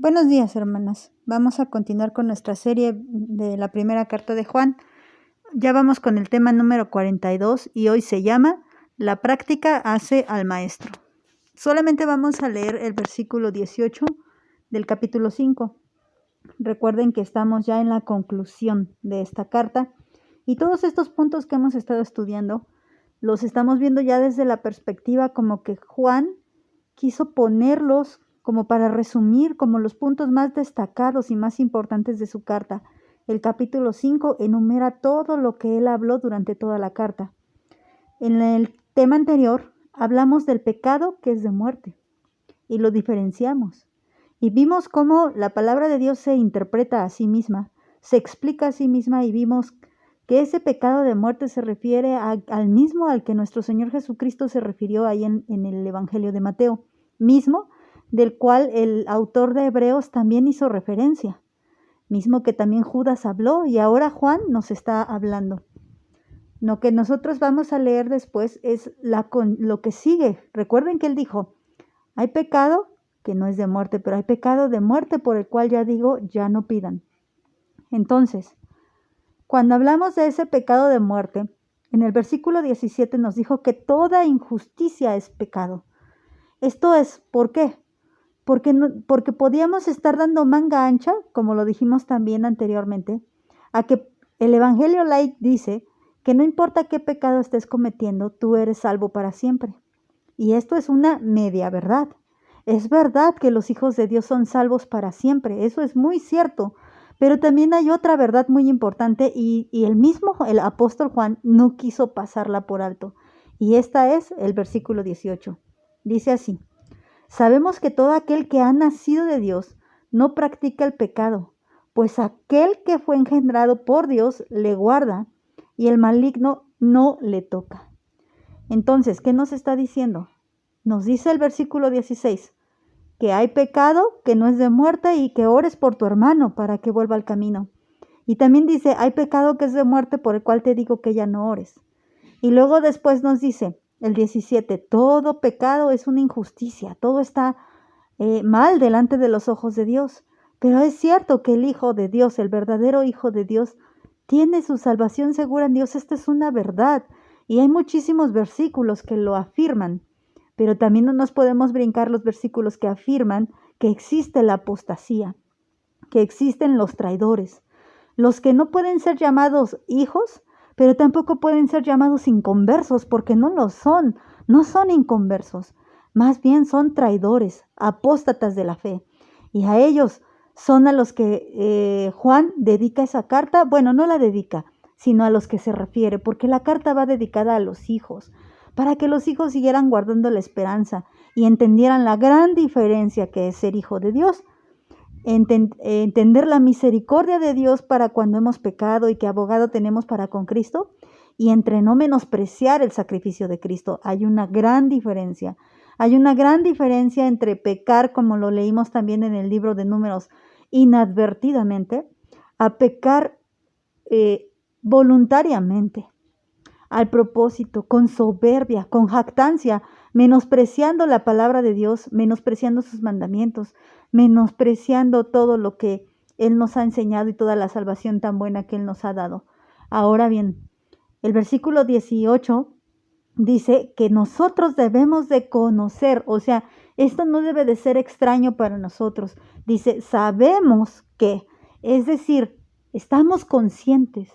Buenos días, hermanas. Vamos a continuar con nuestra serie de la primera carta de Juan. Ya vamos con el tema número 42 y hoy se llama La práctica hace al maestro. Solamente vamos a leer el versículo 18 del capítulo 5. Recuerden que estamos ya en la conclusión de esta carta y todos estos puntos que hemos estado estudiando los estamos viendo ya desde la perspectiva como que Juan quiso ponerlos como para resumir como los puntos más destacados y más importantes de su carta. El capítulo 5 enumera todo lo que él habló durante toda la carta. En el tema anterior hablamos del pecado que es de muerte y lo diferenciamos. Y vimos cómo la palabra de Dios se interpreta a sí misma, se explica a sí misma y vimos que ese pecado de muerte se refiere al mismo al que nuestro Señor Jesucristo se refirió ahí en el Evangelio de Mateo, mismo del cual el autor de Hebreos también hizo referencia, mismo que también Judas habló y ahora Juan nos está hablando. Lo que nosotros vamos a leer después es lo que sigue. Recuerden que él dijo, hay pecado que no es de muerte, pero hay pecado de muerte por el cual ya digo, ya no pidan. Entonces, cuando hablamos de ese pecado de muerte, en el versículo 17 nos dijo que toda injusticia es pecado. Esto es, ¿por qué? Porque podíamos estar dando manga ancha, como lo dijimos también anteriormente, a que el Evangelio Light dice que no importa qué pecado estés cometiendo, tú eres salvo para siempre. Y esto es una media verdad. Es verdad que los hijos de Dios son salvos para siempre, eso es muy cierto. Pero también hay otra verdad muy importante y el apóstol Juan no quiso pasarla por alto. Y esta es el versículo 18. Dice así, sabemos que todo aquel que ha nacido de Dios no practica el pecado, pues aquel que fue engendrado por Dios le guarda y el maligno no le toca. Entonces, ¿qué nos está diciendo? Nos dice el versículo 16, que hay pecado que no es de muerte y que ores por tu hermano para que vuelva al camino. Y también dice, hay pecado que es de muerte por el cual te digo que ya no ores. Y luego después nos dice, el 17, todo pecado es una injusticia, todo está mal delante de los ojos de Dios. Pero es cierto que el Hijo de Dios, el verdadero Hijo de Dios, tiene su salvación segura en Dios. Esta es una verdad. Y hay muchísimos versículos que lo afirman. Pero también no nos podemos brincar los versículos que afirman que existe la apostasía, que existen los traidores, los que no pueden ser llamados hijos, pero tampoco pueden ser llamados inconversos, porque no lo son, no son inconversos, más bien son traidores, apóstatas de la fe. Y a ellos son a los que Juan dedica esa carta, bueno, no la dedica, sino a los que se refiere, porque la carta va dedicada a los hijos, para que los hijos siguieran guardando la esperanza y entendieran la gran diferencia que es ser hijo de Dios. Entender la misericordia de Dios para cuando hemos pecado y qué abogado tenemos para con Cristo, y entre no menospreciar el sacrificio de Cristo. Hay una gran diferencia. Hay una gran diferencia entre pecar, como lo leímos también en el libro de Números, inadvertidamente, a pecar voluntariamente, al propósito, con soberbia, con jactancia, menospreciando la palabra de Dios, menospreciando sus mandamientos, menospreciando todo lo que Él nos ha enseñado y toda la salvación tan buena que Él nos ha dado. Ahora bien, el versículo 18 dice que nosotros debemos de conocer, o sea, esto no debe de ser extraño para nosotros. Dice, sabemos que, es decir, estamos conscientes.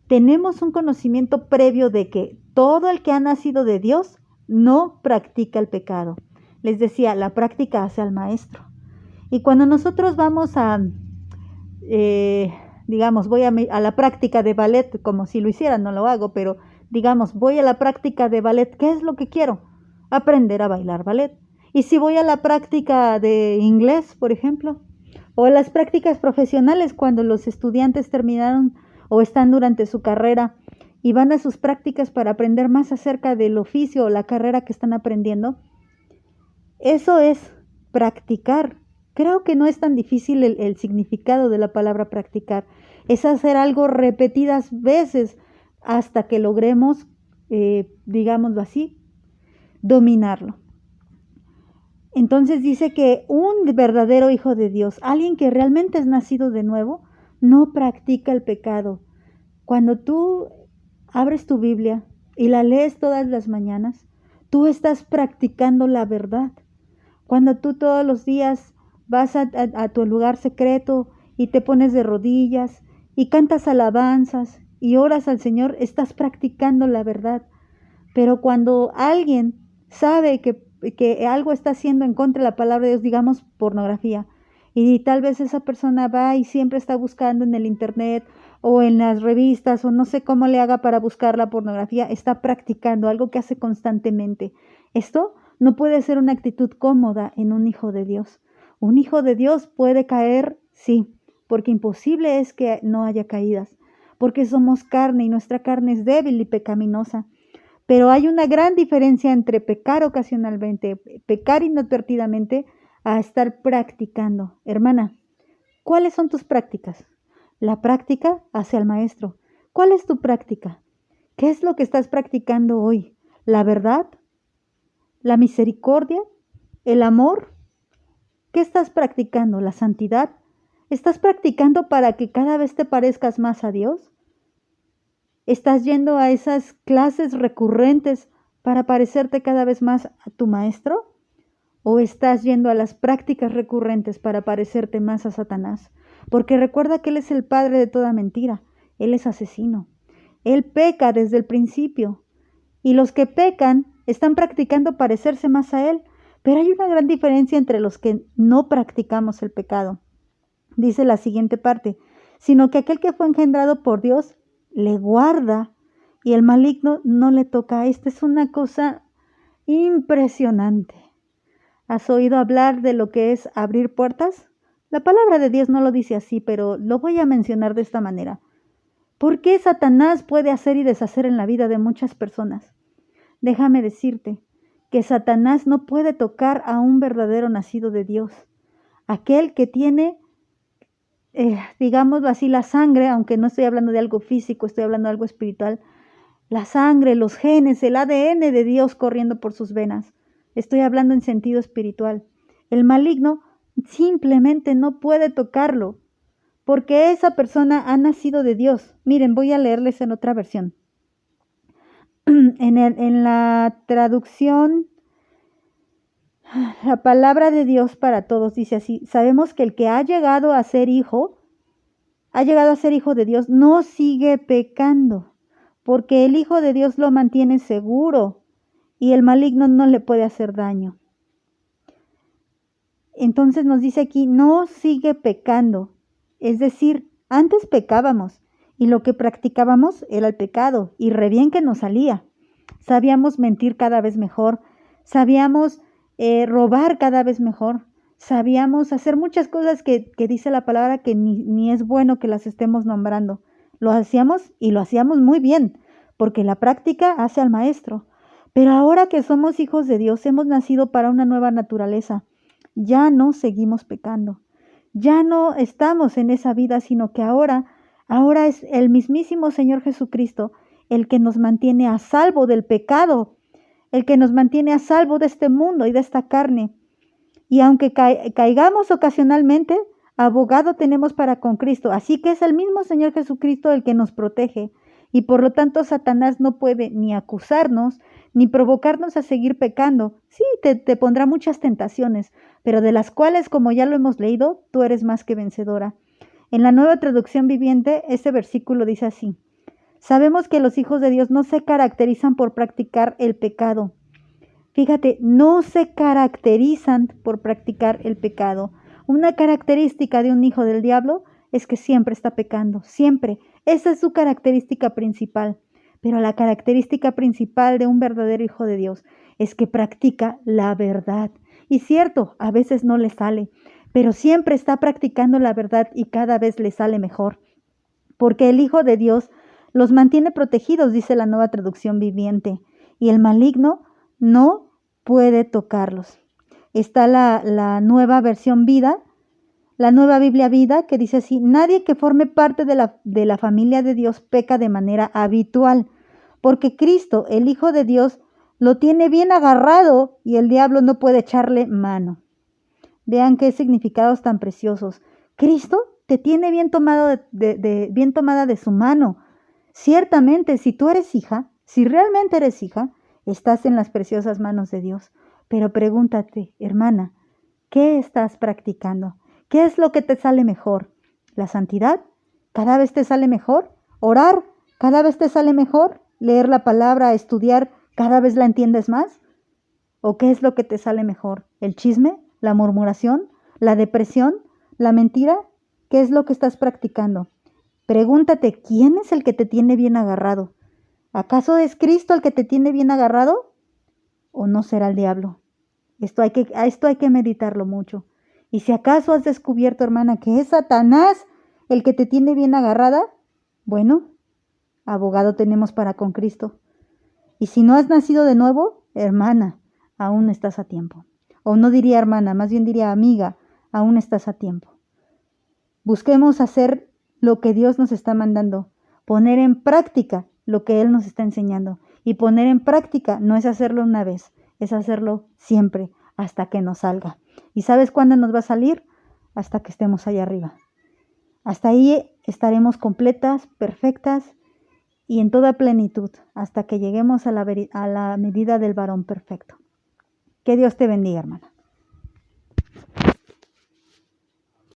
Tenemos un conocimiento previo de que todo el que ha nacido de Dios no practica el pecado. Les decía, la práctica hace al maestro. Y cuando nosotros vamos digamos, voy a la práctica de ballet, como si lo hiciera, no lo hago, pero digamos, voy a la práctica de ballet, ¿qué es lo que quiero? Aprender a bailar ballet. Y si voy a la práctica de inglés, por ejemplo, o a las prácticas profesionales, cuando los estudiantes terminaron o están durante su carrera y van a sus prácticas para aprender más acerca del oficio o la carrera que están aprendiendo, eso es practicar. Creo que no es tan difícil el significado de la palabra practicar. Es hacer algo repetidas veces hasta que logremos, digámoslo así, dominarlo. Entonces dice que un verdadero hijo de Dios, alguien que realmente es nacido de nuevo, no practica el pecado. Cuando tú abres tu Biblia y la lees todas las mañanas, tú estás practicando la verdad. Cuando tú todos los días vas a tu lugar secreto y te pones de rodillas y cantas alabanzas y oras al Señor, estás practicando la verdad. Pero cuando alguien sabe que algo está haciendo en contra de la palabra de Dios, digamos pornografía, y tal vez esa persona va y siempre está buscando en el internet o en las revistas o no sé cómo le haga para buscar la pornografía, está practicando algo que hace constantemente. Esto no puede ser una actitud cómoda en un hijo de Dios. Un hijo de Dios puede caer, sí, porque imposible es que no haya caídas, porque somos carne y nuestra carne es débil y pecaminosa. Pero hay una gran diferencia entre pecar ocasionalmente, pecar inadvertidamente, a estar practicando. Hermana, ¿cuáles son tus prácticas? La práctica hacia el maestro. ¿Cuál es tu práctica? ¿Qué es lo que estás practicando hoy? ¿La verdad? ¿La misericordia? ¿El amor? ¿Qué estás practicando? ¿La santidad? ¿Estás practicando para que cada vez te parezcas más a Dios? ¿Estás yendo a esas clases recurrentes para parecerte cada vez más a tu maestro? ¿O estás yendo a las prácticas recurrentes para parecerte más a Satanás? Porque recuerda que Él es el padre de toda mentira. Él es asesino. Él peca desde el principio. Y los que pecan están practicando parecerse más a Él. Pero hay una gran diferencia entre los que no practicamos el pecado. Dice la siguiente parte, sino que aquel que fue engendrado por Dios le guarda y el maligno no le toca. Esta es una cosa impresionante. ¿Has oído hablar de lo que es abrir puertas? La palabra de Dios no lo dice así, pero lo voy a mencionar de esta manera. ¿Por qué Satanás puede hacer y deshacer en la vida de muchas personas? Déjame decirte que Satanás no puede tocar a un verdadero nacido de Dios. Aquel que tiene digámoslo así, la sangre, aunque no estoy hablando de algo físico, estoy hablando de algo espiritual, la sangre, los genes, el ADN de Dios corriendo por sus venas. Estoy hablando en sentido espiritual. El maligno simplemente no puede tocarlo, porque esa persona ha nacido de Dios. Miren, voy a leerles en otra versión. En la traducción, la palabra de Dios para todos dice así: sabemos que el que ha llegado a ser hijo de Dios, no sigue pecando, porque el Hijo de Dios lo mantiene seguro y el maligno no le puede hacer daño. Entonces nos dice aquí, no sigue pecando, es decir, antes pecábamos y lo que practicábamos era el pecado y re bien que nos salía. Sabíamos mentir cada vez mejor, sabíamos robar cada vez mejor, sabíamos hacer muchas cosas que dice la palabra que ni es bueno que las estemos nombrando. Lo hacíamos y lo hacíamos muy bien, porque la práctica hace al maestro. Pero ahora que somos hijos de Dios, hemos nacido para una nueva naturaleza. Ya no seguimos pecando. Ya no estamos en esa vida, sino que ahora es el mismísimo Señor Jesucristo el que nos mantiene a salvo del pecado, el que nos mantiene a salvo de este mundo y de esta carne. Y aunque caigamos ocasionalmente, abogado tenemos para con Cristo. Así que es el mismo Señor Jesucristo el que nos protege. Y por lo tanto Satanás no puede ni acusarnos, ni provocarnos a seguir pecando. Sí, te pondrá muchas tentaciones, pero de las cuales, como ya lo hemos leído, tú eres más que vencedora. En la Nueva Traducción Viviente, este versículo dice así: sabemos que los hijos de Dios no se caracterizan por practicar el pecado. Fíjate, no se caracterizan por practicar el pecado. Una característica de un hijo del diablo es que siempre está pecando, siempre. Esa es su característica principal. Pero la característica principal de un verdadero hijo de Dios es que practica la verdad. Y cierto, a veces no le sale, pero siempre está practicando la verdad y cada vez le sale mejor. Porque el Hijo de Dios los mantiene protegidos, dice la Nueva Traducción Viviente, y el maligno no puede tocarlos. Está la nueva versión Vida, la nueva Biblia Vida, que dice así: nadie que forme parte de la familia de Dios peca de manera habitual, porque Cristo, el Hijo de Dios, lo tiene bien agarrado y el diablo no puede echarle mano. Vean qué significados tan preciosos. Cristo te tiene bien bien tomada de su mano. Ciertamente, si tú eres hija, si realmente eres hija, estás en las preciosas manos de Dios. Pero pregúntate, hermana, ¿qué estás practicando? ¿Qué es lo que te sale mejor? ¿La santidad? ¿Cada vez te sale mejor? ¿Orar? ¿Cada vez te sale mejor? ¿Leer la palabra, estudiar? ¿Cada vez la entiendes más? ¿O qué es lo que te sale mejor? ¿El chisme? ¿La murmuración? ¿La depresión? ¿La mentira? ¿Qué es lo que estás practicando? Pregúntate, ¿quién es el que te tiene bien agarrado? ¿Acaso es Cristo el que te tiene bien agarrado? ¿O no será el diablo? Esto hay que meditarlo mucho. Y si acaso has descubierto, hermana, que es Satanás el que te tiene bien agarrada, bueno, abogado tenemos para con Cristo. Y si no has nacido de nuevo, hermana, aún estás a tiempo. O no diría hermana, más bien diría amiga, aún estás a tiempo. Busquemos hacer lo que Dios nos está mandando, poner en práctica lo que Él nos está enseñando. Y poner en práctica no es hacerlo una vez, es hacerlo siempre, hasta que nos salga. ¿Y sabes cuándo nos va a salir? Hasta que estemos allá arriba. Hasta ahí estaremos completas, perfectas y en toda plenitud, hasta que lleguemos a la medida del varón perfecto. Que Dios te bendiga, hermana.